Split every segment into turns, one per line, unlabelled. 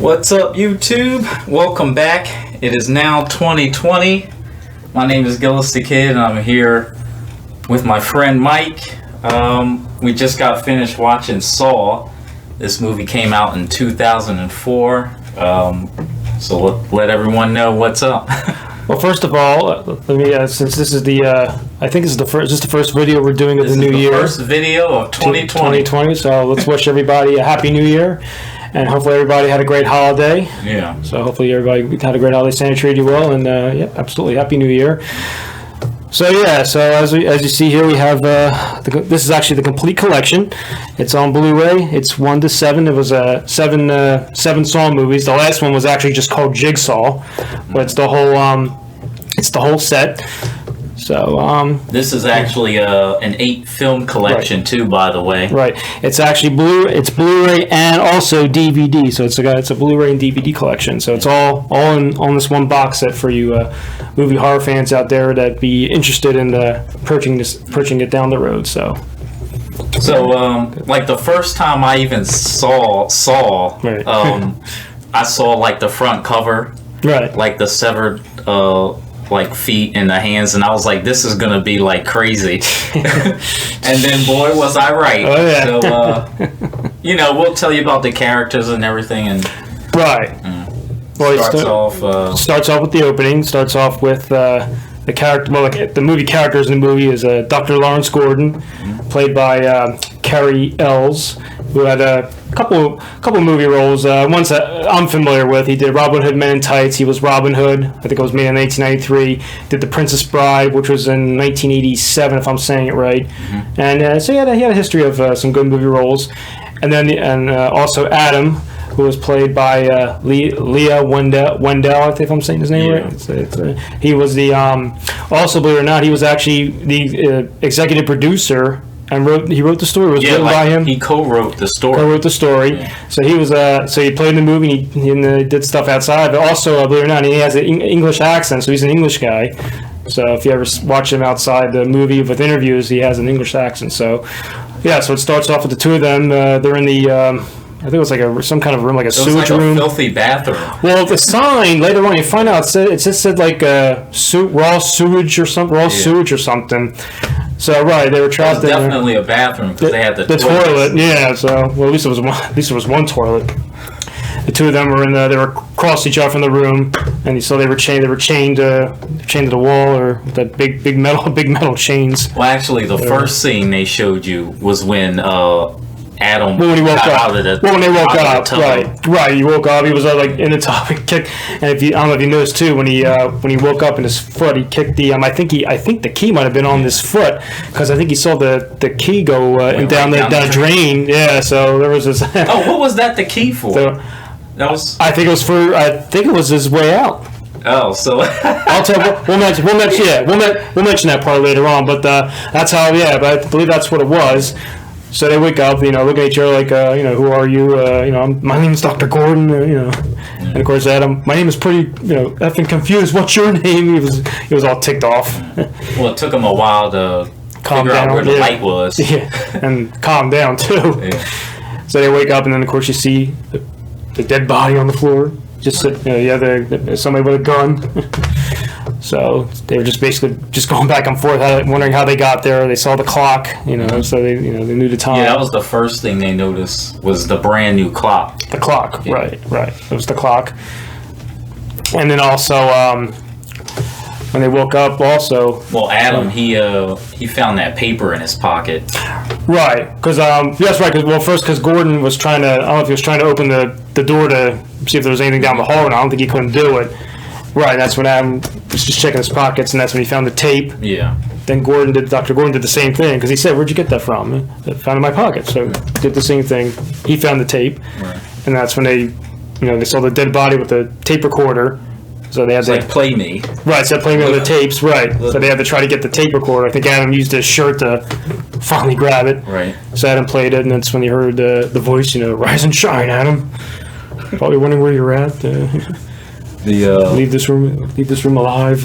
What's up, YouTube? Welcome back. It is now 2020. My name is Gillis the Kid, and I'm here with my friend Mike. We just got finished watching Saw. This movie came out in 2004. So let everyone know what's up.
Well, first of all, let me since this is the I think this is the first video we're doing of the new year.
First video of 2020.
2020. So let's wish everybody a happy new year, and hopefully everybody had a great holiday.
Yeah.
So hopefully everybody had a great holiday, Santa treated you well, and yeah, absolutely happy new year. So yeah, so as you see here, we have this is actually the complete collection. It's on Blu-ray. It's 1 to 7. It was seven Saw movies. The last one was actually just called Jigsaw, but it's the whole set. So
this is actually an 8 film collection too, by the way.
Right. It's actually It's Blu-ray and also DVD. So it's a Blu-ray and DVD collection. So it's all on this one box set for you movie horror fans out there that be interested in purchasing it down the road. So
like the first time I even saw
right.
I saw like the front cover,
right,
like the severed like feet and the hands, and I was like, this is gonna be like crazy. And then boy was I right.
Oh yeah.
So we'll tell you about the characters and everything, and
right. Well, starts off with the opening. Starts off with the character. Well, like the movie characters in the movie is Dr. Lawrence Gordon, played by Cary Elwes, who had a couple movie roles. Ones that I'm familiar with. He did Robin Hood Men in Tights. He was Robin Hood. I think it was made in 1993. Did The Princess Bride, which was in 1987, if I'm saying it right. Mm-hmm. And so he had a history of some good movie roles. And then also Adam, who was played by Leigh Whannell, I think if I'm saying his name right. He was the also, believe it or not, he was actually the executive producer and he wrote the story. It was written by him.
He co-wrote the story.
Yeah. So he was so he played in the movie. He did stuff outside, but also believe it or not, he has an English accent, so he's an English guy. So if you ever watch him outside the movie with interviews, he has an English accent. So yeah, so it starts off with the two of them. They're in the I think it was like some kind of room, like a sewage room.
It was like a filthy bathroom.
Well, the sign later on, you find out it just said like raw sewage or something. So right, they were trapped in.
Definitely a bathroom because they had the
toilet. Yeah. So well, at least there was one toilet. The two of them were in there. They were across each other from the room, and so they were chained. They were chained to the wall, or with that big metal chains.
Well, actually, the first scene they showed you was when Adam
when he woke up.
When
they woke up, right. He woke up. He was like in the tub and kicked. And I don't know if you noticed too, when he woke up in his foot, he kicked the. I think the key might have been on his foot because I think he saw the key go down the drain. Yeah, so there was this.
What was that the key for?
So,
that was.
I think it was his way out.
Oh, so
I'll tell. We'll mention that part later on. But that's how. Yeah, but I believe that's what it was. So they wake up, look at each other like, who are you? My name is Dr. Gordon, And of course, Adam, my name is pretty, effing confused. What's your name? He was all ticked off.
Well, it took him a while to
calm
figure
down
out where the light was.
Yeah, and calm down too. Yeah. So they wake up, and then of course you see the dead body on the floor. Just somebody with a gun. So they were just basically going back and forth, wondering how they got there. They saw the clock, so they knew the time.
Yeah, that was the first thing they noticed was the brand new clock.
The clock, yeah. Right. It was the clock. And then also, when they woke up, also.
Well, Adam, he found that paper in his pocket.
Right, because that's right. Because Gordon was trying to. I don't know if he was trying to open the door to see if there was anything down the hall, and I don't think he couldn't do it. Right, that's when Adam was just checking his pockets, and that's when he found the tape.
Yeah.
Then Dr. Gordon did the same thing, because he said, "Where'd you get that from?" I found it in my pocket. So did the same thing. He found the tape, right. And that's when they saw the dead body with the tape recorder. So they had to
play me.
Right, so play me on the tapes, right. So they had to try to get the tape recorder. I think Adam used his shirt to finally grab it.
Right.
So Adam played it, and that's when he heard the voice, "Rise and shine, Adam." Probably wondering where you're at. Leave this room alive.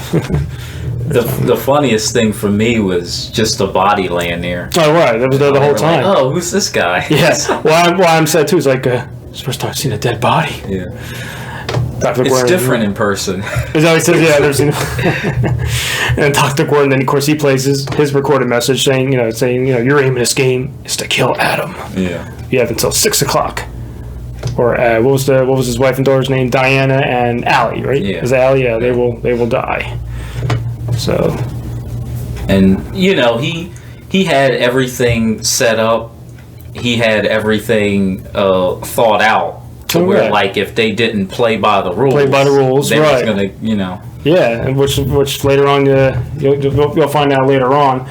The funniest thing for me was just the body laying there.
Oh right, that was there the whole time.
Like, oh, who's this guy?
Yes. Well, I'm sad too. It's like It's the first time I've seen a dead body.
Yeah.
Dr.
It's
Goren,
different in person.
Is that what he says? Yeah, I've never seen it. And Dr. Goren, then of course he plays his recorded message saying, your aim in this game is to kill Adam.
Yeah.
You have until 6 o'clock. Or what was his wife and daughter's name? Diana and Allie, right?
Yeah.
Is it Allie? Yeah, they will die. So.
And he had everything set up. He had everything thought out. To where, like, if they didn't play by the rules, they was gonna,
Yeah, and which later on you'll find out later on.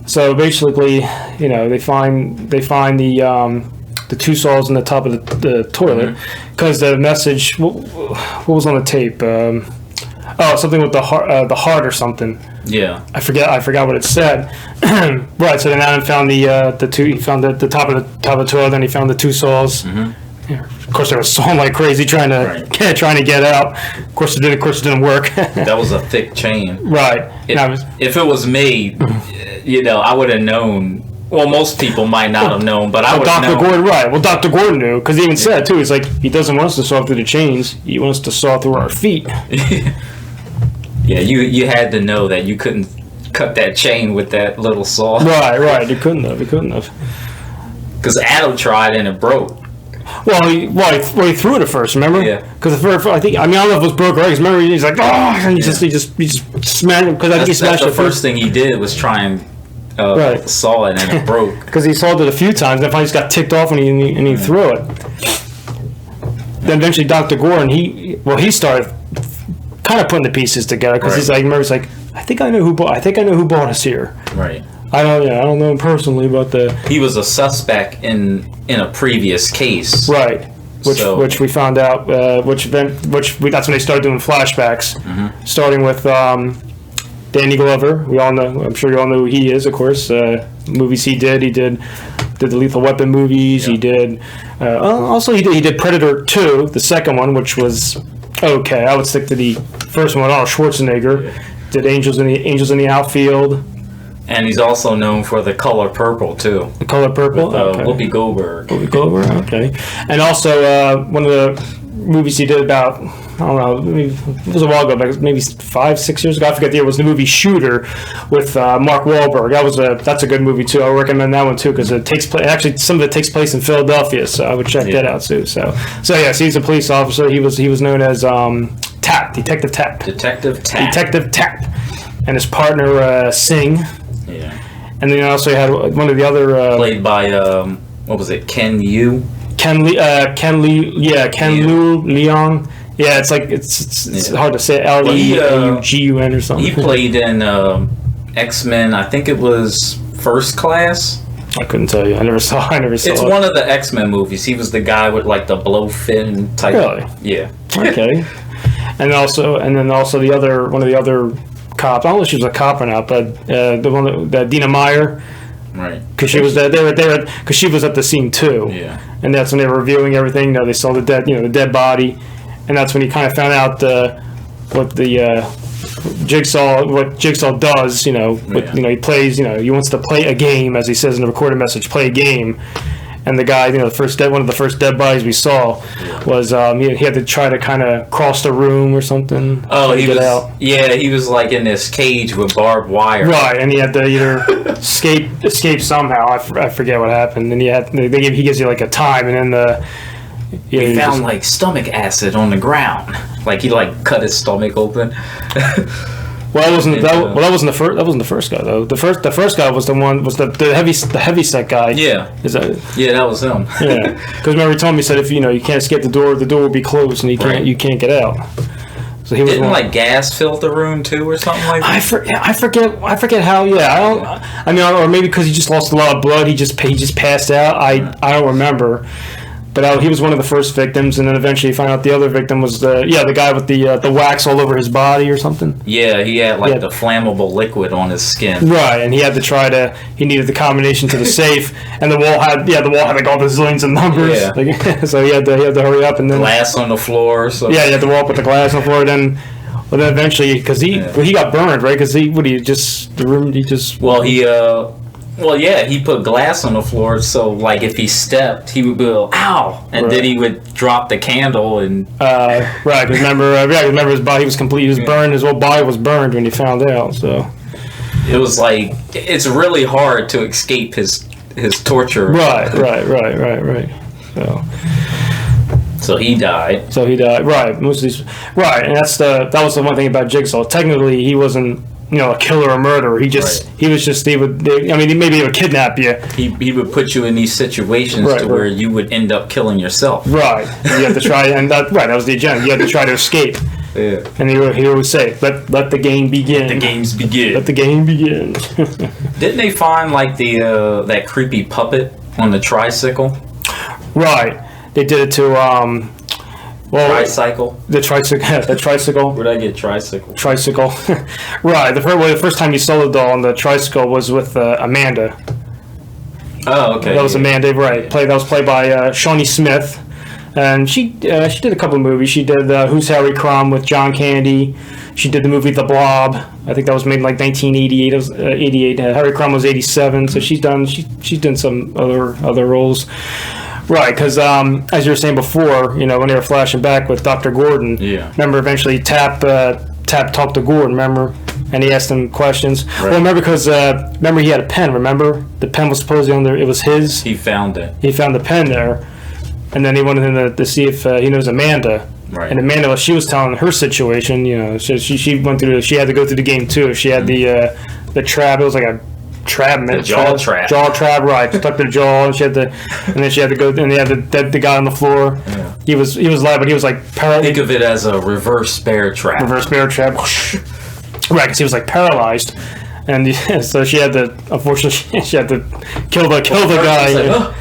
So basically, they find the two saws on the top of the toilet because the message. What was on the tape? Something with the heart or something.
Yeah,
I forgot what it said. Right. So then Adam found the two. He found the top of the toilet. Then he found the two saws. Mm-hmm. Yeah. Of course, they were sawing like crazy trying to get out. Of course, it didn't work.
That was a thick chain.
Right.
If it was me, I would have known. Well, most people might not have known, but I would have known.
Gordon, right. Well, Dr. Gordon knew, because he even said, too, he's like, he doesn't want us to saw through the chains. He wants to saw through our feet.
Yeah, you had to know that you couldn't cut that chain with that little saw.
Right. He couldn't have.
Because Adam tried and it broke.
Well, he threw it at first, remember?
Yeah.
Because I don't know if it was broke or eggs. Remember, he's like, and he just smashed it. Because I think he smashed
the first thing he did was try and saw it and it broke.
Because he sawed it a few times, and finally just got ticked off and he threw it. Then eventually, Dr. Goren, he started kind of putting the pieces together because he's like, I think I know who bought us here. Right. I don't know him personally, but
he was a suspect in a previous case.
Right. Which we found out. That's when they started doing flashbacks, starting with Danny Glover. We all know. I'm sure you all know who he is, of course. Movies he did. He did the Lethal Weapon movies. Yep. He did. Also, he did Predator 2, the second one, which was okay. I would stick to the first one. Arnold Schwarzenegger did Angels in the Outfield.
And he's also known for The Color Purple, too.
The Color Purple?
With, Whoopi Goldberg.
Okay. And also, one of the movies he did about, I don't know, it was a while ago, maybe 5-6 years ago, I forget the year, was the movie Shooter with Mark Wahlberg. That's a good movie, too. I would recommend that one, too, because it takes place, actually, some of it takes place in Philadelphia, so I would check that out, too. So yes, he's a police officer. He was known as Detective Tap.
Detective Tap.
And his partner, Singh.
Yeah.
And then also you had one of the other...
played by, what was it, Ken Liu?
Ken Liu Leong. Yeah, it's hard to say. Leaugun or something.
He played in X-Men, I think it was First Class.
I couldn't tell you. I never saw
It's
it.
one of the X-Men movies. He was the guy with like the blowfin type.
Really?
Yeah.
Okay. And then also one of the other cops. I don't know if she was a cop or not, but the one that Dina Meyer.
Right.
Because she was there. Because she was at the scene too.
Yeah.
And that's when they were reviewing everything. They saw the dead body, and that's when he kind of found out what Jigsaw does. He plays. He wants to play a game, as he says in the recorded message, play a game. And the guy, one of the first dead bodies we saw was he had to try to kind of cross the room or something.
Oh, he was like in this cage with barbed wire.
Right, and he had to either escape somehow. I forget what happened. And he gives you like a time, and then
he found like stomach acid on the ground. Like he cut his stomach open.
Well, that wasn't the first. That wasn't the first guy though. The first guy was the heavy set guy.
Yeah. That was him.
Yeah. Because remember he told me, he said if you can't escape the door will be closed and you can't get out. So he
didn't gas fill the room too or something like that.
I forget how. Yeah. Or maybe because he just lost a lot of blood. He just passed out. I don't remember. But he was one of the first victims, and then eventually you find out the other victim was the guy with the wax all over his body or something.
Yeah, he had the flammable liquid on his skin.
Right, and he had to he needed the combination to the safe, and the wall had like all the zillions of numbers. Yeah. So he had to hurry up and then
glass on the floor. So
yeah, he had to walk with the glass on the floor. Then eventually, because he got burned, right? Because
Well, yeah, he put glass on the floor, so like if he stepped, he would go, "Ow!" and then he would drop the candle and.
Right, because remember his body was complete. He was burned. His whole body was burned when he found out. So.
It was like it's really hard to escape his torture.
Right. So he died. Right. Most of these. Right, and that was the one thing about Jigsaw. Technically, he wasn't a killer or murderer. He would maybe he would kidnap you.
He would put you in these situations where you would end up killing yourself.
Right. You have to try, and that was the agenda. You had to try to escape.
Yeah.
And he would say, let the game begin.
Let the games begin.
Let the game begin.
Didn't they find like that creepy puppet on the tricycle?
Right. They did it to
tricycle.
The tricycle.
Where'd I get tricycle?
Tricycle. Right. The first time you saw the doll on the tricycle was with Amanda.
Oh, okay.
That was Amanda, right? That was played by Shawnee Smith. And she did a couple of movies. She did Who's Harry Crumb with John Candy. She did the movie The Blob. I think that was made in like 1988. It was 88. Harry Crumb was 87. So she's done some other roles. Right, because as you were saying before, when they were flashing back with Dr. Gordon.
Yeah.
Remember, eventually Tap talked to Gordon. Remember, and he asked him questions. Right. Well, remember because he had a pen. Remember, the pen was supposedly on there. It was his.
He found it.
He found the pen there. And then he wanted him to see if he knows Amanda.
Right.
And Amanda, she was telling her situation. She went through. She had to go through the game too. She had the trap. It was like a trap.
The jaw trap.
Jaw trap. Right. Stuck to the jaw, and then she had to go. And they had the guy on the floor.
Yeah.
He was live, but he was like paralyzed.
Think of it as a reverse bear trap.
Reverse bear trap. Right, because he was like paralyzed. And so she had to. Unfortunately, she had to kill the guy.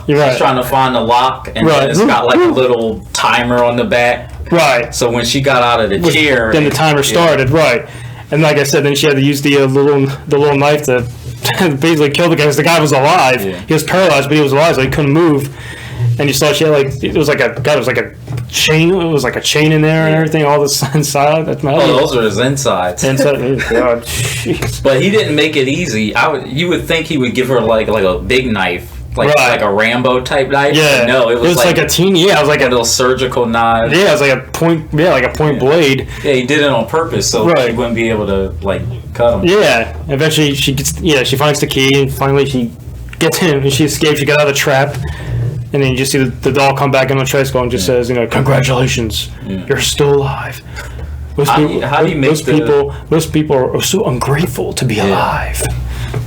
You're right.
She's trying to find the lock, and then it's got like a little timer on the back.
Right.
So when she got out of the chair,
then the timer started. Right. And like I said, then she had to use the little knife to basically kill the guy because the guy was alive. Yeah. He was paralyzed, but he was alive, so he couldn't move. And you saw she had it was like a chain. It was like a chain in there and everything. All this inside.
Those are his insides.
God, jeez.
But he didn't make it easy. You would think he would give her like a big knife. Like a Rambo type knife.
Yeah.
No, it was like
a teeny. Yeah, it was like
a little surgical knife.
Yeah, it was like a point. Yeah, like a point blade.
Yeah, he did it on purpose so he wouldn't be able to cut him.
Yeah. Eventually, she finds the key, and finally she gets him, and she escapes. She got out of the trap, and then you just see the doll come back on the tricycle and just says, "Congratulations, you're still alive." Most people are so ungrateful to be alive.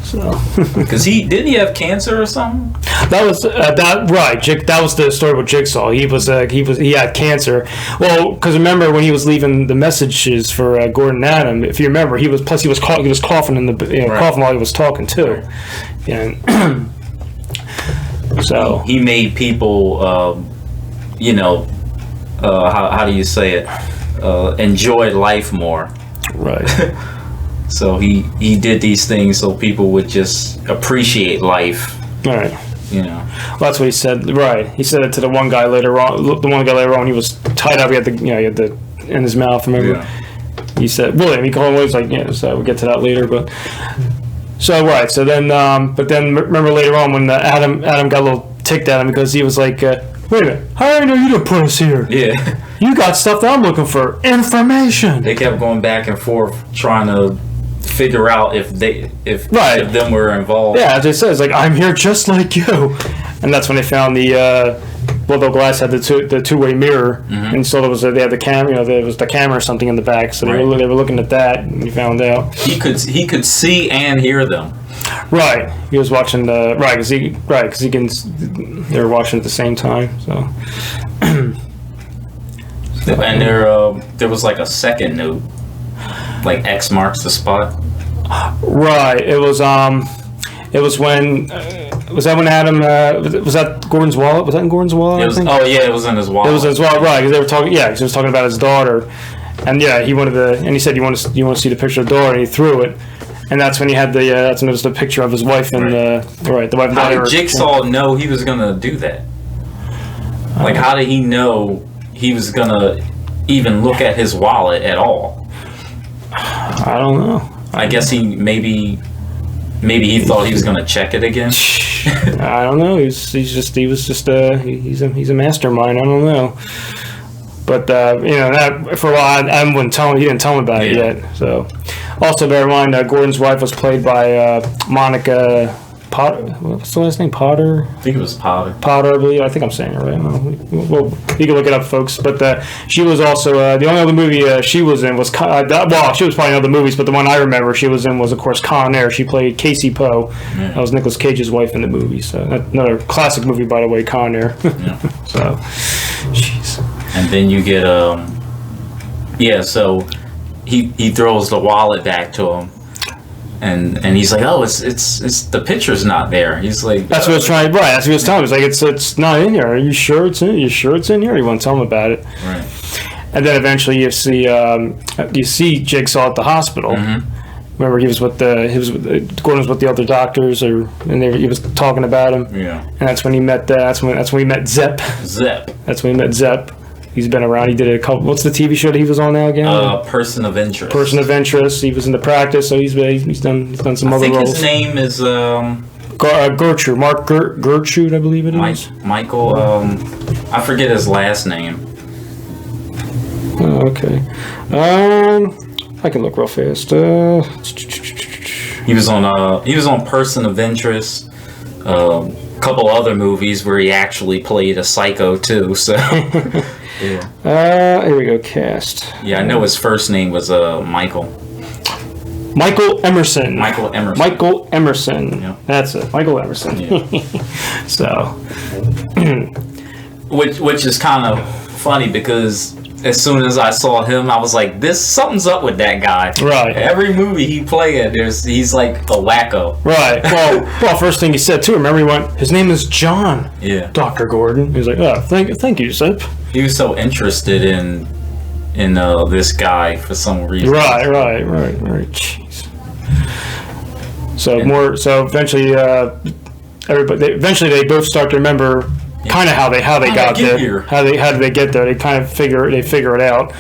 So,
because didn't he have cancer or something?
That was right. That was the story with Jigsaw. He had cancer. Well, because remember when he was leaving the messages for Gordon and Adam, if you remember, he was coughing in the coughing while he was talking too.
Right.
And so
he made people, how do you say it? Enjoy life more.
Right.
So he did these things so people would just appreciate life.
All right.
Well,
that's what he said. Right. He said it to the one guy later on. The one guy later on, he was tied up. He had the in his mouth. Remember? Yeah. He said, William. He called him. He was like, So we'll get to that later. But so right. So then, but then remember later on when Adam got a little ticked at him because he was like, wait a minute, how do I know you didn't put us here?
Yeah.
You got stuff that I'm looking for. Information.
They kept going back and forth trying to figure out if them were involved.
Yeah, as it says, I'm here just like you, and that's when they found the glass had the two-way mirror, and so they had the camera. There was the camera or something in the back, so they were looking at that, and you found out
he could see and hear them.
Right, he was watching because he can. They were watching at the same time, so.
And there was like a second note. Like X marks the spot.
Right. It was when was that when Adam was that Gordon's wallet? Was that in Gordon's wallet?
It was in his wallet.
It was in his wallet, right? Because they were talking. Yeah, because he was talking about his daughter, and he wanted and he said you want to see the picture of the daughter, and he threw it, and that's when he had that's when it was the picture of his wife and the wife and daughter.
How did Jigsaw know he was gonna do that? How did he know he was gonna even look at his wallet at all?
I don't know.
I guess he maybe Maybe he thought he was going to check it again.
I don't know. He's a mastermind. I don't know. But that for a while, I wouldn't tell him. He didn't tell him about it yet. So, also bear in mind, Gordon's wife was played by Monica Potter. What's the last name? Potter.
I think it was Potter.
Potter, I believe. I think I'm saying it right. Well, you can look it up, folks. But she was also the only other movie she was in was she was probably in other movies, but the one I remember she was in was, of course, Con Air. She played Casey Poe. Yeah. That was Nicolas Cage's wife in the movie. So another classic movie, by the way, Con Air. Yeah. So, jeez.
And then you get so he throws the wallet back to him. And he's like, oh, it's the picture's not there. He's like,
that's what I was trying. Right, that's what he was telling me. He's like, it's not in here. Are you sure it's in? You sure it's in here? He won't tell him about it.
Right.
And then eventually you see Jigsaw at the hospital. Mm-hmm. Remember, Gordon was with the other doctors, he was talking about him.
Yeah.
And that's when he met. That's when we met Zepp. That's when we met Zepp. He's been around. He did a couple. What's the TV show that he was on now again?
Person of Interest.
Person of Interest. He was in The Practice, so he's done some other roles.
I think his name is
Gertrude. Mark Gertrude, I believe it is.
Michael. I forget his last name.
Oh, okay. I can look real fast.
He was on Person of Interest. Couple other movies where he actually played a psycho too. So.
Yeah. Here we go. Cast.
Yeah, I know his first name was Michael.
Michael Emerson.
Michael Emerson.
Yeah. That's it. Michael Emerson. Yeah. So.
which is kind of funny because as soon as I saw him, I was like, something's up with that guy.
Right.
Every movie he played, he's like a wacko.
Right. Well, first thing he said too, remember he went, his name is John.
Yeah.
Dr. Gordon. He was like, oh, thank you, Zip.
He was so interested in this guy for some reason.
Right. Jeez. So eventually, they both start to remember kind of how they got there. How did they get there? They kind of figure it out.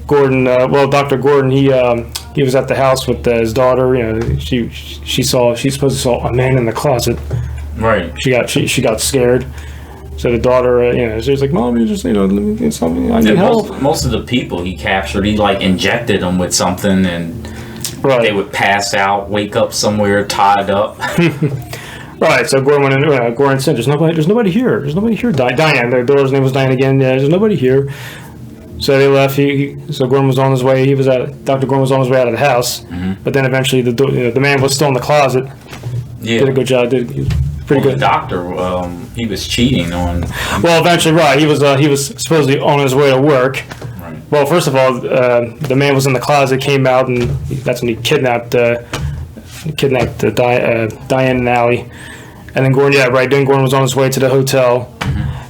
Gordon, Dr. Gordon, he was at the house with his daughter. She supposedly saw a man in the closet.
Right.
She got scared. So the daughter, she was like, "Mom, something. I need help."
Most of the people he captured, he like injected them with something, and they would pass out, wake up somewhere tied up.
Right, so Goren went in. Goren said, "There's nobody here. There's nobody here." Diane, their daughter's name was Diane again. Yeah, there's nobody here. So they left. So Goren was on his way. Dr. Goren was on his way out of the house. Mm-hmm. But then eventually, the man was still in the closet.
Yeah,
did a good job. He was pretty good.
The doctor, he was cheating on.
Well, eventually, right. He was supposedly on his way to work.
Right.
Well, first of all, the man was in the closet, came out, and that's when he kidnapped Diane and Allie. And then Goren, then Goren was on his way to the hotel,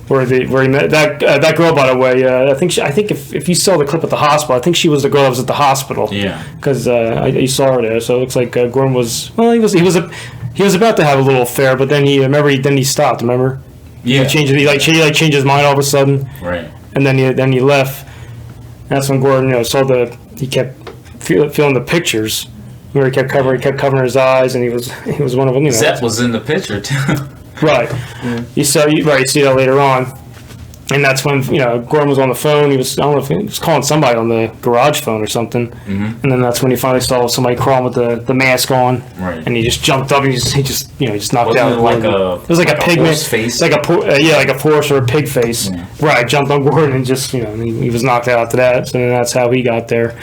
where he met that girl. By the way, I think if you saw the clip at the hospital, I think she was the girl that was at the hospital.
Yeah.
Because you saw her there, so it looks like Goren was he was about to have a little affair, but then he stopped. Remember?
Yeah.
He changed his mind all of a sudden.
Right.
And then he left. That's when Goren he kept feeling the pictures. Where he kept covering his eyes, and he was one of them.
Zepp was in the picture too.
Right. Yeah. You see that later on, and that's when Goren was on the phone. I don't know if he was calling somebody on the garage phone or something, and then that's when he finally saw somebody crawling with the mask on,
right?
And he just jumped up and he just knocked out.
It
was like a pig
face,
like a horse or a pig face. Yeah. Right. Jumped on Goren and just he was knocked out after that. So then that's how he got there.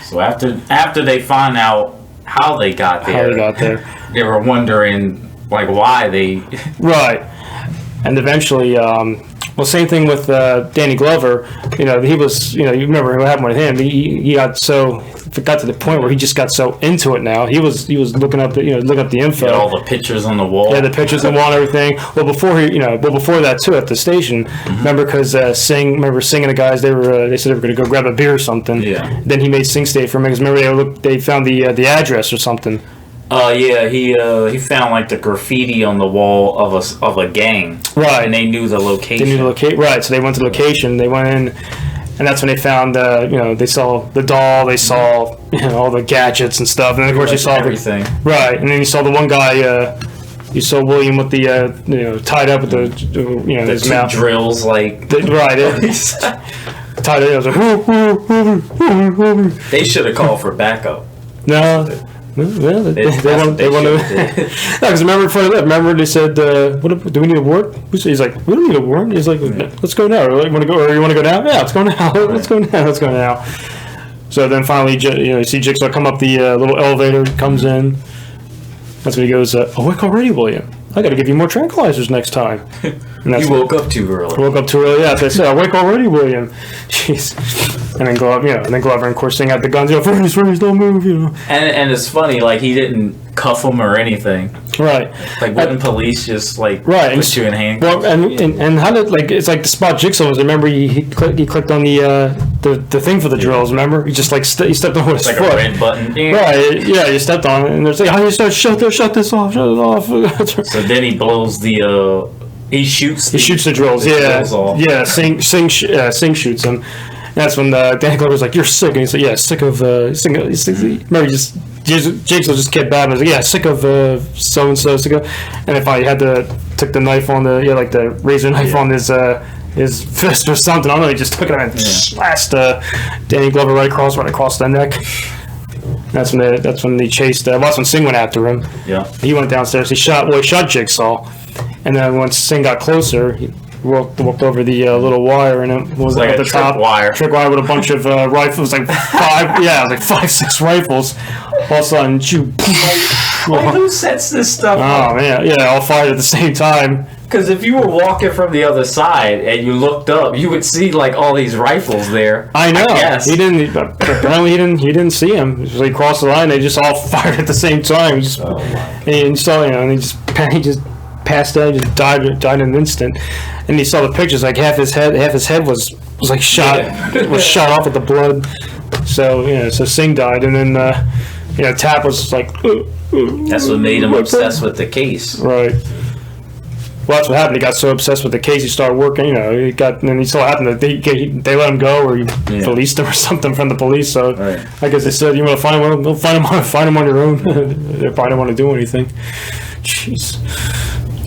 So after they find out how they got there, they were wondering why they
right, and eventually, same thing with Danny Glover. He was you remember what happened with him. He got to the point where he just got so into it. Now he was looking up the info.
All the pictures on the wall.
Yeah, the pictures on the wall and everything. Well, before that too, at the station. Remember, because Singh and the guys, they said they were going to go grab a beer or something.
Yeah.
Then he made Singh stay for a minute. Remember, they found the address or something.
Yeah, he found the graffiti on the wall of a gang.
Right.
And they knew the location.
Right, so they went to the location. They went in, And that's when they found, they saw the doll, they saw, all the gadgets and stuff. And then, of course, you saw
everything.
Right. And then you saw the one guy, you saw William with the, tied up with the his
two
mouth.
Drills, like.
Right. Tied it. I was like,
They should have called for backup.
No. Well, they want to. Because remember they said, "What do we need a warrant?" He's like, "We don't need a warrant." He's like, "Let's go now." You want to go? Or you want to go now? Yeah, let's go now. Let's go now. Let's go now. So then finally, you see Jigsaw come up the little elevator. Comes in. That's when he goes, "Awake already, William? I got to give you more tranquilizers next time." And that's
you woke up too early.
Woke up too early. Yeah, they said, "Awake already, William." Jeez. And then Glover, and of course, out the guns. Freeze, don't move,
And it's funny, like he didn't cuff him or anything.
Right.
Like wouldn't police just like
put
you in handcuffs?
Well, and how did it's like the spot Jigsaw was? Remember he clicked on the thing for the drills. Remember he just he stepped on his foot.
Like a red button.
Right. Yeah, you stepped on it, and there's like, "How you shut this off? Shut it off."
So then he blows the. He shoots
the drills.
Drills off.
Yeah. Sing shoots him. That's when Danny Glover's like, "You're sick," and he's like, "Yeah, sick of." Remember, Jigsaw just kept bad. And was like, "Yeah, sick of so and so." And if I took the knife on the razor knife on his fist or something, I don't know. He just took it and slashed Danny Glover right across the neck. That's when they chased. That's when Singh went after him.
Yeah.
He went downstairs. He shot Jigsaw, and then once Singh got closer, he walked over the little wire, and it was
like
at the top. Trick wire with a bunch of rifles, like 5-6 rifles. All of a sudden, shoot.
Who sets this stuff
up? Oh man, yeah, all fired at the same time.
Because if you were walking from the other side and you looked up, you would see like all these rifles there.
I know. He didn't. Apparently, he didn't see him. So he crossed the line. They just all fired at the same time. And he saw, and he just passed out. He just died in an instant. And he saw the pictures. Like half his head was like shot. It was shot off with the blood. So so Singh died, and then Tap was like.
That's what made him obsessed with the case.
Right. Well, that's what happened. He got so obsessed with the case, he started working. And then he saw what happened that they let him go, or he released him or something from the police. So I guess they said, "You want to find him? We'll find him on your own." They probably didn't want to do anything. Jeez.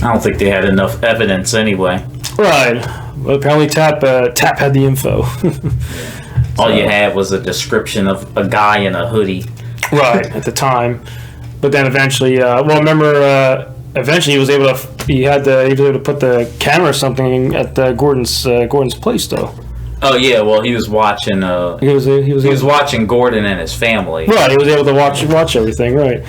I don't think they had enough evidence anyway.
Right. Well, apparently Tap had the info.
All you had was a description of a guy in a hoodie. Right,
at the time. But then eventually, eventually he was able to put the camera or something at Gordon's place, though.
Oh yeah, well he was watching. He was watching Goren and his family.
Right, he was able to watch everything. Right.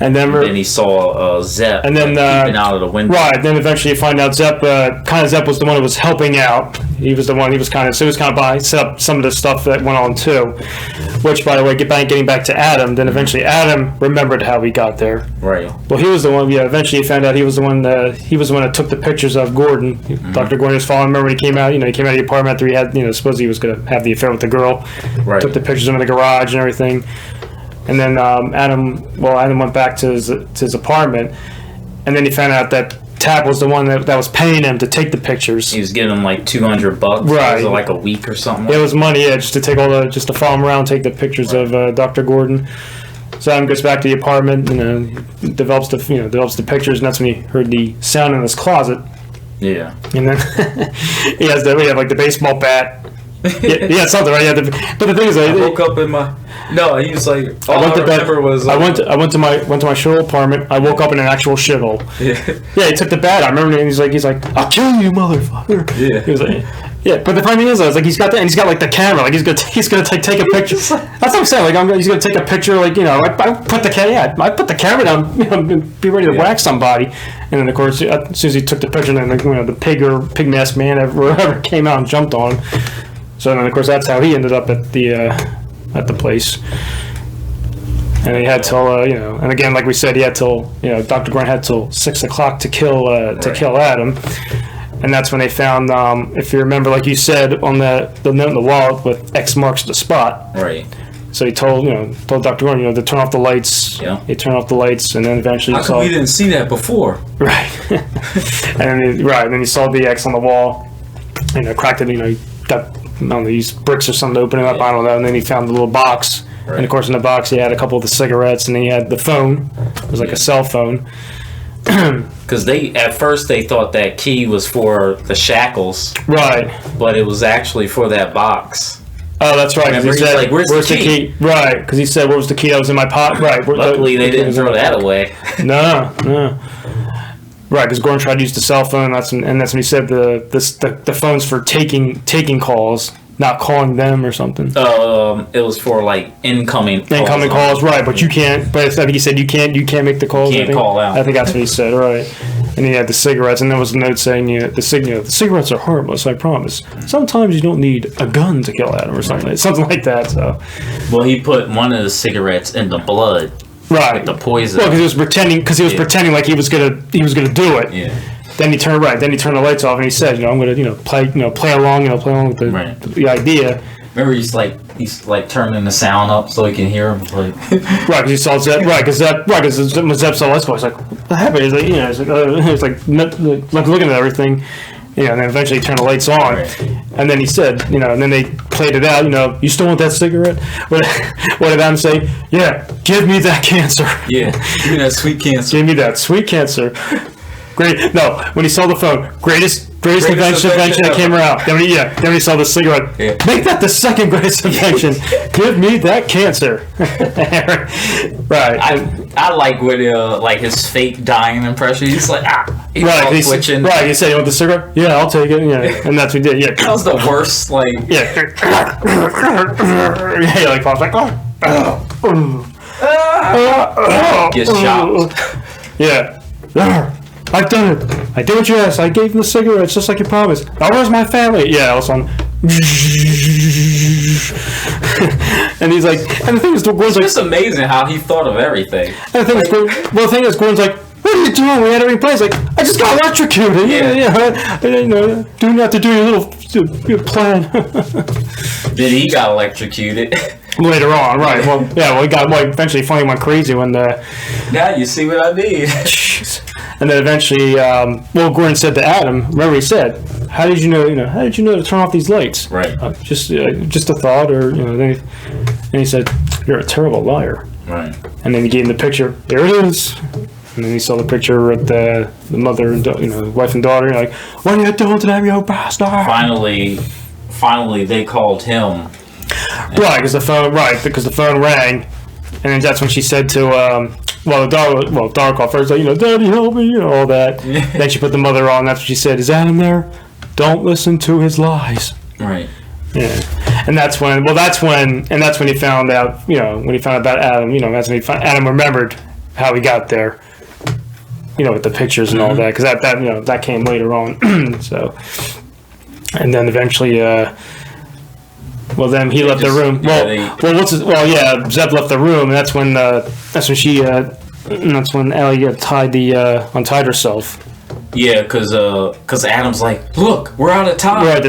And then
he saw Zepp peeping out of the window.
Right. Then eventually you find out Zepp was the one who was helping out. He was kind of by set up some of the stuff that went on too. Which, by the way, getting back to Adam. Then eventually Adam remembered how he got there.
Right.
Well, he was the one. Yeah. Eventually, he found out he was the one. He was the one that took the pictures of Gordon. Mm-hmm. Dr. Goren was following. Remember when he came out? He came out of the apartment after he had. Supposedly he was going to have the affair with the girl.
Right.
Took the pictures of him in the garage and everything. And then Adam went back to his apartment, and then he found out that Tap was the one that was paying him to take the pictures.
He was giving him like $200, right? Was it like a week or something?
It was money, just to take just to follow him around, take the pictures of Dr. Gordon. So Adam gets back to the apartment, develops the pictures, and that's when he heard the sound in his closet.
Yeah.
And then we have like the baseball bat. He had something, right? But the thing is,
I woke up in my. No, he was like. I
went to my shithole apartment. I woke up in an actual shithole. Yeah, he took the bat. I remember, and he's like, "I'll kill you, motherfucker." Yeah. He was like, yeah. But the funny is, he's got that, and he's got like the camera. Like he's gonna take a picture. That's what I'm saying. Like he's gonna take a picture. Like I put the camera down. Be ready to whack somebody. And then of course, as soon as he took the picture, then the pig masked man whoever came out and jumped on him. So then, of course, that's how he ended up at the place. And he had till and again, like we said, he had till Dr. Goren had till 6 o'clock to kill Adam, and that's when they found, if you remember, like you said, on the note on the wall with X marks the spot.
Right.
So he told Dr. Goren to turn off the lights.
Yeah.
He turned off the lights, and then eventually.
How come we didn't see that before?
Right. and then he saw the X on the wall, cracked it. He got don't know, use bricks or something to open it up. I don't know. And then he found the little box. Right. And of course, in the box, he had a couple of the cigarettes, and then he had the phone. It was like a cell phone.
Because at first they thought that key was for the shackles,
right?
But it was actually for that box.
Oh, that's right. He said, like, "Where's the key?" Right? Because he said, "What was the key that was in my pocket?" Right.
Luckily, they didn't throw that away.
No. Right, because Goren tried to use the cell phone, and that's when he said the phone's for taking calls, not calling them or something.
It was for like incoming
calls, right? But you can't. But I think he said you can't make the calls.
You can't call out.
I think that's what he said, right? And he had the cigarettes, and there was a note saying, the cigarettes are harmless, I promise. Sometimes you don't need a gun to kill Adam or something like that. So,
well, he put one of the cigarettes in the blood.
Right,
with the poison.
Well, because he was pretending like he was gonna do it.
Yeah.
Then he turned the lights off and he said, I'm gonna play along with the idea.
Remember, he's like turning the sound up so he can hear him. Like,
right, because he saw Zeb. Right, because when Zeb saw lights, he's like, what happened? He's like looking at everything. And then eventually he turned the lights on. Right. And then he said, and then they played it out, you still want that cigarette? What did Adam say? Yeah, give me that cancer.
Yeah, give me that sweet cancer.
Give me that sweet cancer. Great. No, when he saw the phone, greatest invention that came out. Then he saw the cigarette. Yeah. Make that the second greatest invention. Give me that cancer. Right.
I like with like his fake dying impression. He's like he's
right.
He's twitching.
Right. He said, "You want the cigarette? Yeah, I'll take it." Yeah, and that's what he did. Yeah.
That was the worst. Like
yeah, like pops like
gets shot.
Yeah. I've done it. I did what you asked. I gave him the cigarettes just like you promised. Now where's my family? Yeah, all of a sudden. And he's like, and the thing is, Goren's like,
it's just amazing how he thought of everything.
And the thing is, Goren's like, what are you doing? We had everything planned. He's like, I just got electrocuted. Yeah. Do not to do your little plan.
Then he got electrocuted.
Later on, right? Well, he got eventually finally went crazy when the.
Now you see what I mean.
And then eventually, Goren said to Adam, remember he said, "How did you know? How did you know to turn off these lights?"
Right.
Just a thought, or Then he said, "You're a terrible liar."
Right.
And then he gave him the picture. There it is. And then he saw the picture of the mother and wife and daughter. Like, what are you doing to them, you bastard?
Finally, they called him.
Right, because the phone rang, and then that's when she said to the daughter called first, like, Daddy, help me, all that. Then she put the mother on. That's what she said. Is Adam there? Don't listen to his lies.
Right.
Yeah, and that's when he found out. When he found out about Adam. That's when Adam remembered how he got there. With the pictures and all that, because that came later on. So, and then eventually. Then he left the room. Zeb left the room, and that's when Ellie untied herself.
Yeah, because Adam's like, look, we're out of time.
Right, at the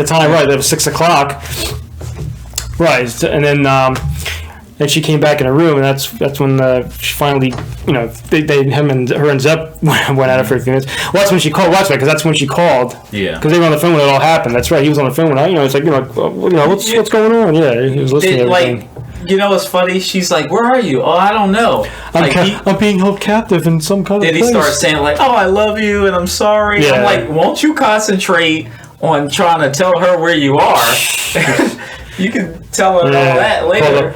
time, right, it was 6:00. Right, and then and she came back in her room, and that's when she finally, him and her and Zeb went at it for a few minutes. Well, that's when she called. Watch that, because that's when she called.
Yeah.
Because they were on the phone when it all happened. That's right. He was on the phone when it's like, what's going on? Yeah, he was listening to everything.
It's funny. She's like, "Where are you?" "Oh, I don't know.
I'm being held captive in some kind of place."
Then he starts saying like, "Oh, I love you and I'm sorry." Yeah. I'm like, "Won't you concentrate on trying to tell her where you are?" You can tell her all that later.
If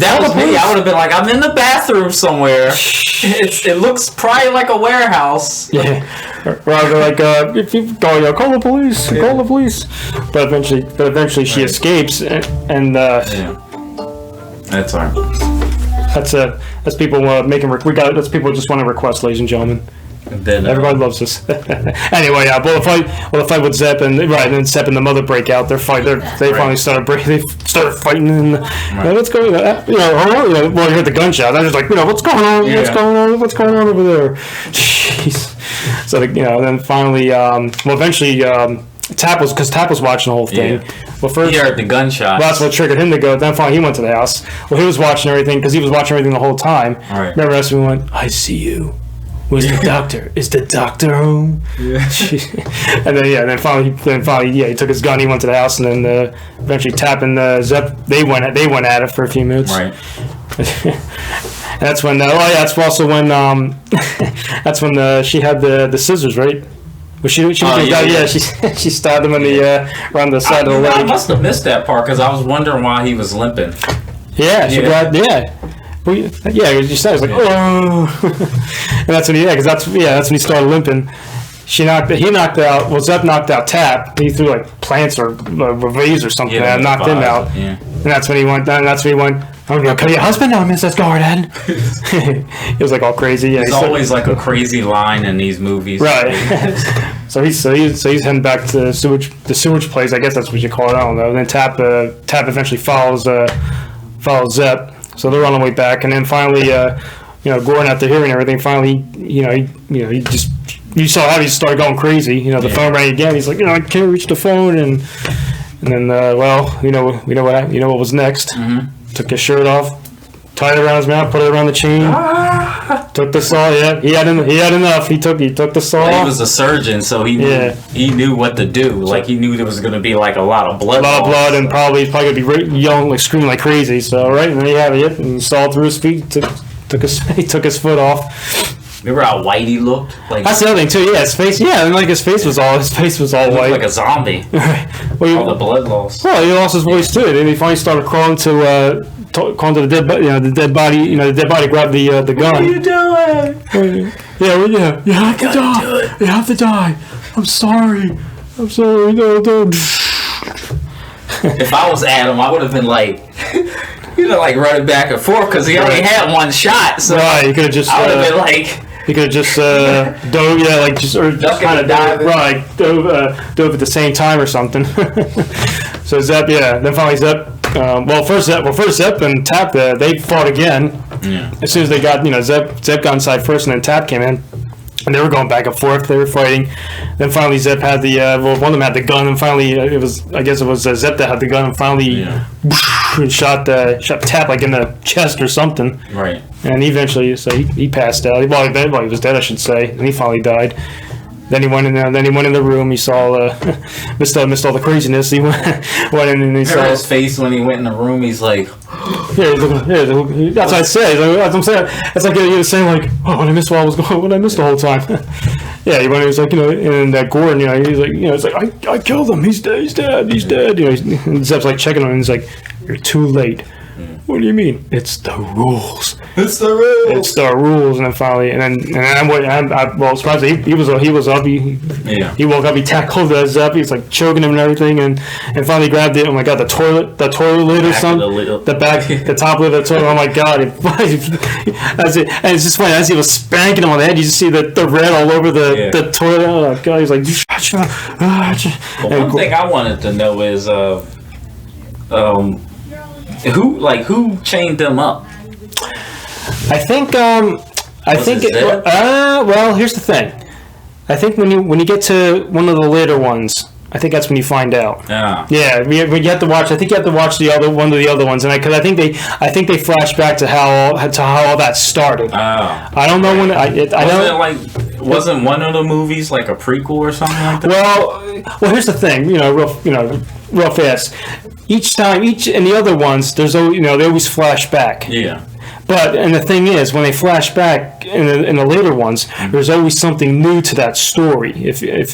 that was me, I would have been like, I'm in the bathroom somewhere. It looks probably like a warehouse.
Yeah. Rather like, if you call the police, call the police. But eventually she escapes, and
that's all right.
That's people making. That's people just want to request, ladies and gentlemen. Then, everybody loves us. Anyway, the fight with Zeb and then Zeb and the mother break out. They finally started fighting. And what's going on? You heard the gunshot. They're just like, what's going on? Yeah. What's going on over there? Jeez. So then finally, eventually, Tap was watching the whole thing.
Yeah. Well, first he heard the gunshot.
Well, that's what triggered him to go. Then finally, he went to the house. Well, he was watching everything because he was watching everything the whole time.
Right.
Remember, that's when we went, "I see you." Where's the doctor? Is the doctor home?
Yeah.
and then finally, he took his gun. He went to the house, and then eventually tapping Zepp. They went at it for a few minutes.
Right.
And that's when. That's also when. That's when she had the scissors, right? Well, she stabbed him in the around the side of the leg.
I must have missed that part because I was wondering why he was limping.
Yeah, she grabbed. Yeah. Well, you said it was like, oh, and that's when that's when he started limping. He knocked out. Well, Zepp knocked out Tap. He threw like plants or vase or something and knocked him out. Yeah. And that's when he went down. That's when he went. I'm gonna kill your husband now, Mrs. Goren. He was like all crazy. Yeah,
there's always like a crazy line in these movies,
right? so he's heading back to the sewage place. I guess that's what you call it. I don't know. And then Tap eventually follows Zepp. So they're on the way back, and then finally, Goren, after hearing everything, finally, he just, you saw how he started going crazy. The phone rang again. He's like, I can't reach the phone, and then, we know what was next. Mm-hmm. Took his shirt off, tied it around his mouth, put it around the chain, took the saw. Yeah, he had enough. He took the saw.
Well, he was a surgeon, so he knew what to do. Like he knew there was going to be like a lot of blood.
And probably going to be yelling, like screaming like crazy. So right, and then he had it, and he sawed through his feet. He took his foot off.
Remember how white he looked? Like,
that's the other thing too. Yeah, his face. Yeah, and like his face was all white,
like a zombie. Well, all the blood loss.
Well, he lost his voice too. And he finally started crawling to the dead body. The dead body grabbed the gun.
What are you doing?
Yeah. You have to die. You have to die. I'm sorry. No, don't.
If I was Adam, I would have been like. Like running back and forth because he only had one shot. So
right, you could have just.
I would have been like.
You could have just dove, just kind of dive, right? Dove at the same time or something. So Zepp, then finally Zepp. First Zepp and Tap, they fought again. Yeah. As soon as they got, Zepp got inside first, and then Tap came in. And they were going back and forth. They were fighting. Then finally, Zepp had one of them had the gun, and finally, it was Zepp that had the gun, and finally, shot Tap like in the chest or something. Right. And eventually, so he passed out. Well, he was dead, I should say, and he finally died. Then he went in there. Then he went in the room. He saw missed all the craziness. He went in and he saw
his face when he went in the room. He's like,
that's what I say. That's what I'm saying. It's like he was saying like, oh, when I missed the whole time. Yeah, he was like, and that Goren, he's like, it's like I killed him. He's dead. And Zepp's like checking on him. And he's like, you're too late. What do you mean? It's the rules.
It's the rules.
It's the rules. And then finally, I surprised he was up. He woke up. He tackled Zepp. He's like choking him and everything. And finally grabbed it. Oh my god, the toilet lid or something. The top lid of the toilet. Oh my god. And it's just funny as he was spanking him on the head. You just see the red all over the toilet. Oh god. He's like.
Well, one thing I wanted to know is who chained them up?
I think well, here's the thing. I think when you get to one of the later ones, I think that's when you find out. Yeah. We have to watch. I think you have to watch one of the other ones, and because I think they flash back to how all that started. I don't know when.
Wasn't one of the movies like a prequel or something like that?
Well, here's the thing. Real fast. Each in the other ones, there's always, they always flash back. Yeah. And the thing is, when they flash back in the later ones, there's always something new to that story. If you've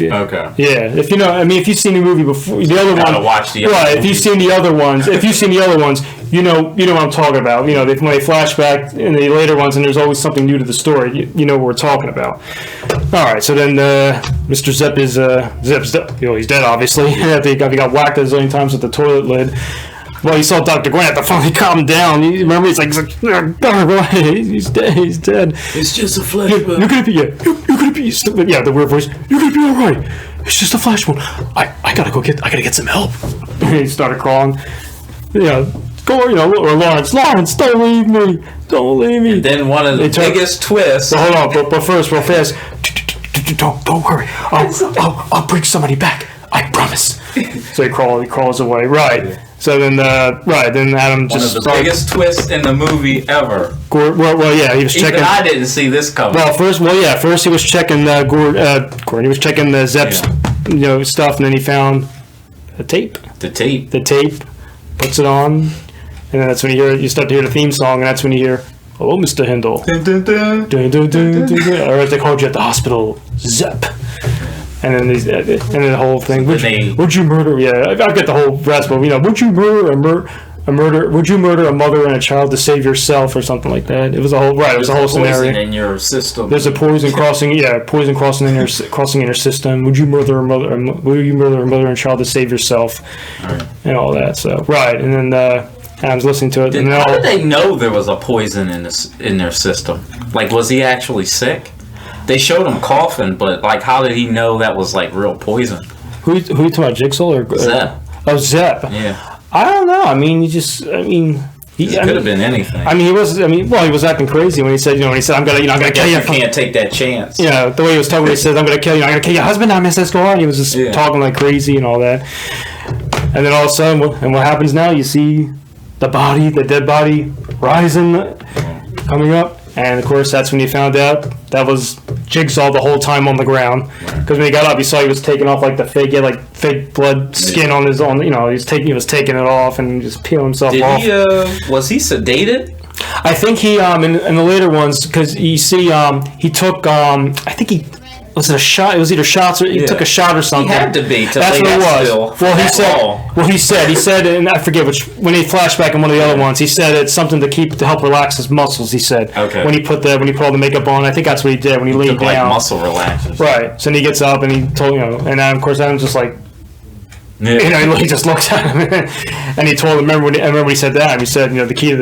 seen the movie before, the other one,
watch the other
right?
movies.
If you've seen the other ones, you know what I'm talking about. When they flash back in the later ones, and there's always something new to the story. You know what we're talking about. All right, so then Mr. Zepp is Zepp's he's dead, obviously. He got whacked a zillion times with the toilet lid. Well, you saw Dr. Grant to finally calm him down. Remember, he's like, he's dead. He's dead.
It's just a flash wound.
You're gonna be the weird voice. You're gonna be all right. It's just a flash wound. I gotta get some help. He started crawling. Or Lawrence, don't leave me.
And then one of the biggest twists.
So hold on, but first, real fast. Don't worry. I'll bring somebody back. I promise. So he crawls away. Right. So then, then Adam just...
One of the biggest twists in the movie ever.
Well, yeah, he was checking...
Even I didn't see this coming.
Well, first he was checking Goren. He was checking the Zepp's, stuff, and then he found a tape. The tape. Puts it on, and then that's when you start to hear the theme song, and that's when you hear, "Hello, Mr. Hindle." Dun, dun, dun. Dun, dun, dun, dun, dun. Or as they called you at the hospital, Zepp. And then the whole thing. Would you murder? Yeah, I get the whole rest, but would you murder Would you murder a mother and a child to save yourself, or something like that? It was a whole It was a whole scenario.
Poison in your system.
There's a poison crossing in your system. Would you murder a mother? Would you murder a mother and child to save yourself? Right. And all that. So and then I was listening to it.
How did they know there was a poison in their system? Like, was he actually sick? They showed him coughing, but like, how did he know that was like real poison?
Who you talking about, Jigsaw or
Zepp?
Oh, Zepp.
Yeah.
I don't know. He
could have been anything.
He was acting crazy when he said, I'm gonna kill you.
You can't take that chance.
Yeah, the way he was talking, he said, I'm gonna kill your husband now, Miss Escobar. He was just talking like crazy and all that. And then all of a sudden, what happens now? You see the dead body, rising, coming up. And of course, that's when he found out that was Jigsaw the whole time on the ground. Because when he got up, he saw he was taking off like fake blood skin on his own. He was taking it off and just peeling himself off.
Was he sedated?
I think he in the later ones, because you see he took I think he. Was it a shot? It was either shots or he took a shot or something.
He had to be to
That's
lay
what
that
it
still.
Well, he said, and I forget which. When he flashback in one of the other ones, he said it's something to help relax his muscles. He said when he put all the makeup on. I think that's what he did when he laid down.
Like muscle relaxers.
Right. So then he gets up and he told and of course Adam's just like. Yeah. He just looks at him, and he told him. I remember when he said that. He said, the key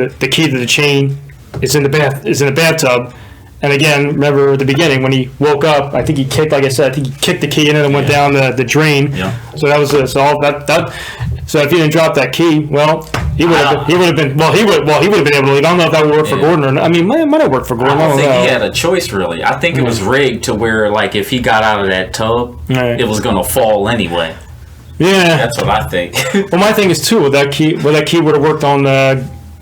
to the chain is in the bathtub. And again, remember at the beginning when he woke up, I think he kicked, like I said, he kicked the key in and went down the drain. Yeah. So that was so if he didn't drop that key, well, he would have been able to leave. I don't know if that would work for Gordon or not. It might have worked for Gordon.
I don't think he had a choice really. I think it was rigged to where like if he got out of that tub, it was gonna fall anyway.
Yeah.
That's what I think.
Well, my thing is too, would that key would have worked on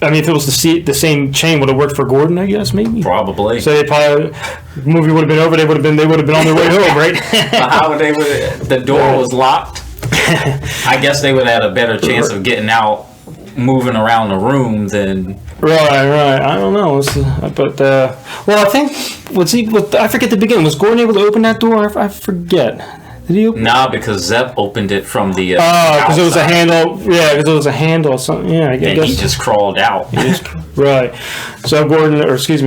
if it was the same chain, would have worked for Gordon, I guess, maybe.
Probably.
So the movie would have been over. They would have been on their way home, right?
How would the door was locked? I guess they would have had a better chance of getting out, moving around the room than.
Right. I don't know, but I think I forget the beginning. Was Gordon able to open that door? I forget. Did he open?
Nah, because Zepp opened it from the.
Because it was a handle. Yeah, because it was a handle or something. Yeah, I guess.
And he just crawled out.
Right. So Gordon, so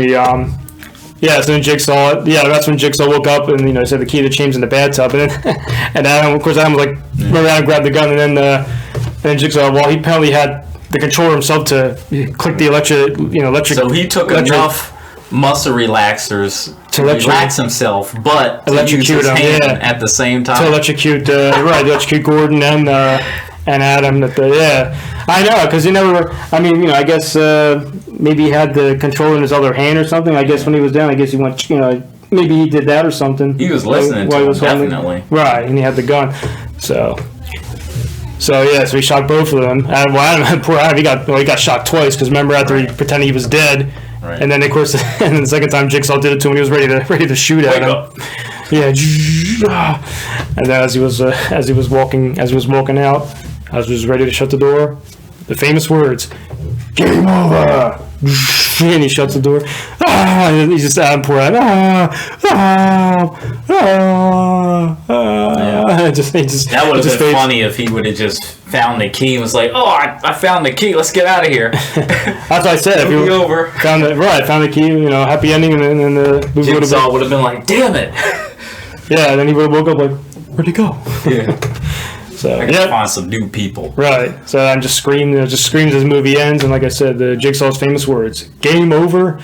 then Jigsaw. Yeah, that's when Jigsaw woke up and said the key to the chain's in the bathtub, and Adam, of course, Adam was like, remember Adam grabbed the gun, and then Jigsaw. Well, he apparently had the controller himself to click the electric.
So he took enough muscle relaxers to relax himself, but to use his hand at the same time.
To electrocute Gordon and Adam. I know, because he never. I guess maybe he had the control in his other hand or something. I guess when he was down, I guess he went. Maybe he did that or something.
He was listening to him, definitely.
Right, and he had the gun. So he shot both of them. Poor Adam, he got shot twice because remember after he pretended he was dead. Right. And then of course, and then the second time Jigsaw did it to him, he was ready to shoot at him. Up. Yeah. And then as he was walking out, as he was ready to shut the door, the famous words, "Game over!" And he shuts the door. And he's just poor Adam.
That would have been funny if he would have just found the key and was like, "Oh, I found the key. Let's get out of here."
That's what I said. If he
over.
Found the key. Happy ending, and then the movie
would have been like, "Damn it!"
Yeah, and then he would have woke up like, "Where'd he go?"
Yeah. So I gotta find some new people.
Right. So I'm just screams as the movie ends, and like I said, the Jigsaw's famous words, "Game over,"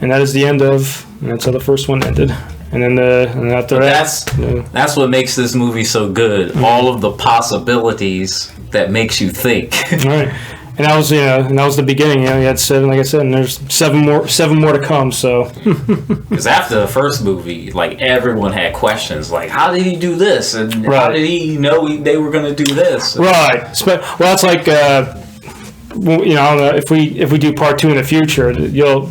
and that is the end of. And that's how the first one ended. And then after
that's what makes this movie so good. Mm-hmm. All of the possibilities that makes you think.
Right. And that was, and that was the beginning. You had 7, like I said, and there's seven more to come. So,
because after the first movie, like everyone had questions, like how did he do this, and how did he know they were going to do this?
Right. Well, that's like, if we do part 2 in the future, you'll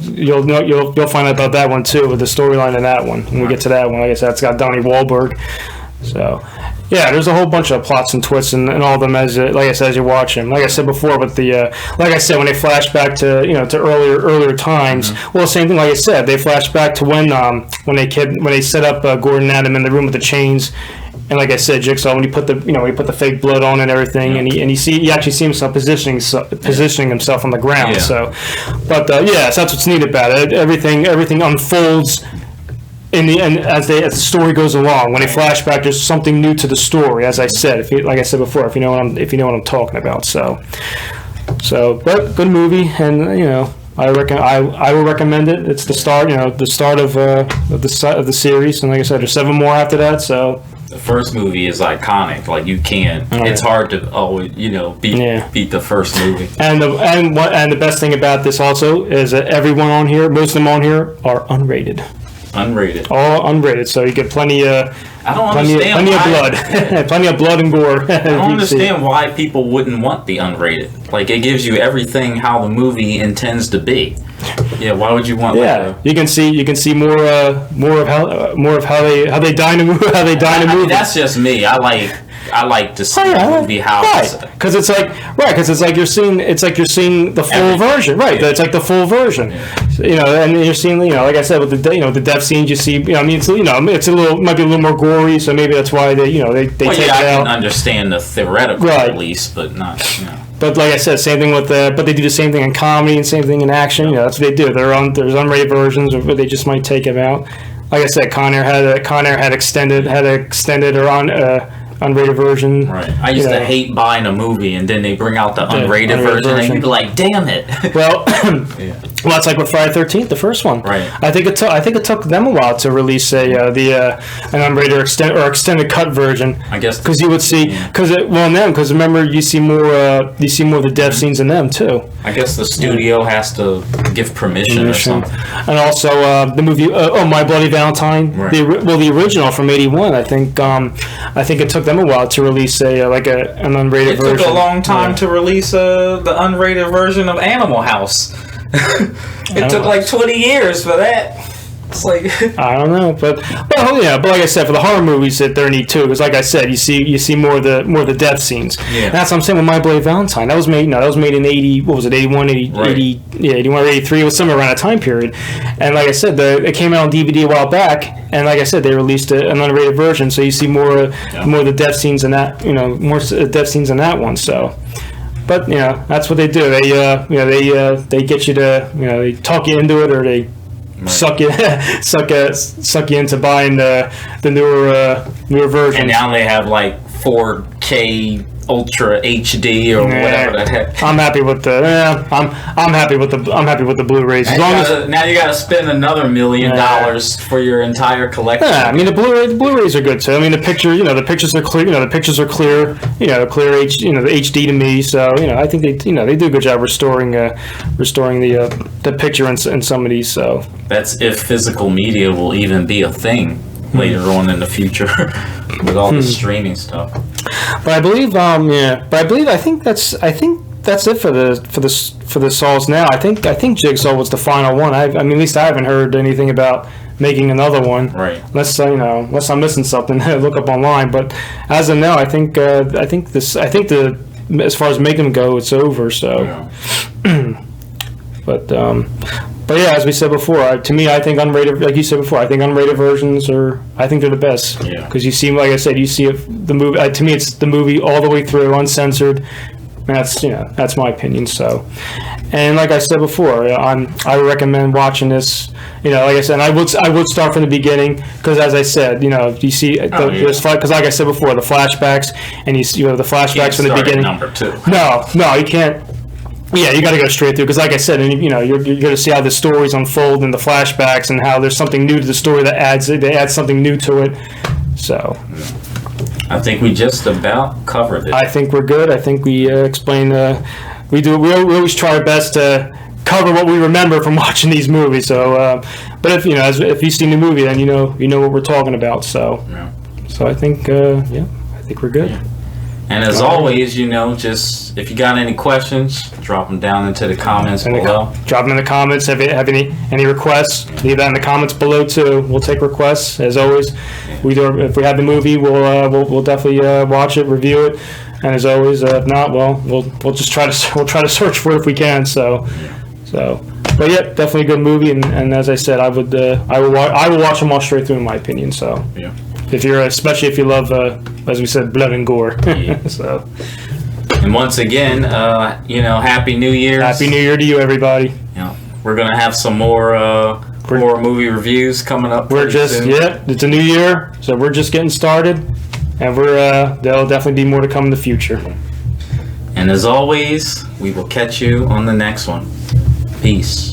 find out about that one too, with the storyline in that one. When we get to that one, like I said, it's got Donnie Wahlberg. So. Yeah, there's a whole bunch of plots and twists and all of them as you watch them. Like I said before, with the when they flash back to to earlier times. Mm-hmm. Well, same thing. Like I said, they flash back to when they set up Gordon and Adam in the room with the chains, and like I said, Jigsaw when he put the fake blood on and everything, and you actually see himself positioning himself on the ground. Yeah. So, but so that's what's neat about it. Everything unfolds. In the end, as the story goes along, when they flash back, there's something new to the story. As I said, like I said before, if you know what I'm talking about. So, but good movie, and I will recommend it. It's the start of the series, and like I said, there's 7 more after that. So
the first movie is iconic. Like you can't. It's hard to always beat the first movie. And
the best thing about this also is that everyone on here, most of them on here, are unrated.
Unrated.
All unrated, so you get plenty of blood.
Yeah.
Plenty of blood and gore.
I don't understand why people wouldn't want the unrated. Like, it gives you everything how the movie intends to be. Yeah, why would you want
you can see more of how they dine a movie.
I mean, that's just me. I like to see the movie how
because it's like you're seeing the full version, right? Yeah. It's like the full version, and you're seeing like I said with the death scenes you see. It's might be a little more gory, so maybe that's why they take it out.
I can understand the theoretical release, but not.
But like I said, same thing but they do the same thing in comedy and same thing in action. That's what they do. There's unrated versions, or they just might take them out. Like I said, Con Air had extended or unrated version.
Right. I used to hate buying a movie and then they bring out the unrated version and you'd be like, damn it.
Well, well, it's like with Friday the 13th, the first one.
Right.
I think it took them a while to release an unrated or extended cut version.
I guess
because you would see because remember you see more of the death scenes in them too.
I guess the studio has to give permission or something.
And also the movie My Bloody Valentine, the original from '81. I think it took them a while to release an unrated version.
It took a long time to release the unrated version of Animal House. It took like 20 years for that. It's like
I don't know, but like I said, for the horror movies, they're neat too. Because like I said, you see more of the death scenes. Yeah. And that's what I'm saying with My Bloody Valentine. That was made in 80. What was it? 81, 80, right. 80, 81 or 83. It was somewhere around that time period. And like I said, it came out on DVD a while back. And like I said, they released an unrated version, so you see more of the death scenes in that. More death scenes in that one. So. But that's what they do. They get you to they talk you into it, or they suck you into buying the newer version.
And now they have like 4K Ultra HD or whatever the heck.
I'm happy with the Blu-rays.
Now you gotta spend another $1 million for your entire collection.
Yeah, I mean the Blu-rays are good too. I mean the pictures are clear. The pictures are clear. The HD to me. So I think they do a good job restoring the picture in some of these. So
that's if physical media will even be a thing later on in the future with all the streaming stuff.
But I believe, I think that's it for the Saws now. I think Jigsaw was the final one. I mean, at least I haven't heard anything about making another one.
Right.
Unless I'm missing something, look up online. But as of now, I think as far as making them go, it's over. So, But yeah, as we said before, to me, I think unrated, like you said before, I think unrated versions I think they're the best.
Yeah.
Because you see, like I said, the movie. To me, it's the movie all the way through, uncensored. And that's my opinion. So, and like I said before, I would recommend watching this. Like I said, I would start from the beginning because, as I said, you see because like I said before, the flashbacks and you have the flashbacks from the beginning.
Number 2.
No, you can't. Yeah, you got to go straight through because, like I said, you're going to see how the stories unfold in the flashbacks and how there's something new to the story they add something new to it. So,
I think we just about covered it.
I think we're good. I think we explained we always try our best to cover what we remember from watching these movies. So, but if if you've seen the movie, then you know what we're talking about. So, so I think I think we're good.
Yeah. And as always, just if you got any questions, drop them down into the comments below.
Drop them in the comments. Have any requests? Leave that in the comments below too. We'll take requests as always. If we have the movie, we'll definitely watch it, review it, and as always, if not, we'll just try to search for it if we can. So, but yeah, definitely a good movie. And as I said, I will watch them all straight through in my opinion. So
yeah.
Especially if you love, as we said, blood and gore.
Yeah.
So.
And once again, Happy New Year.
Happy New Year to you, everybody.
We're gonna have some more horror movie reviews coming up.
It's a new year, so we're just getting started, and there'll definitely be more to come in the future.
And as always, we will catch you on the next one. Peace.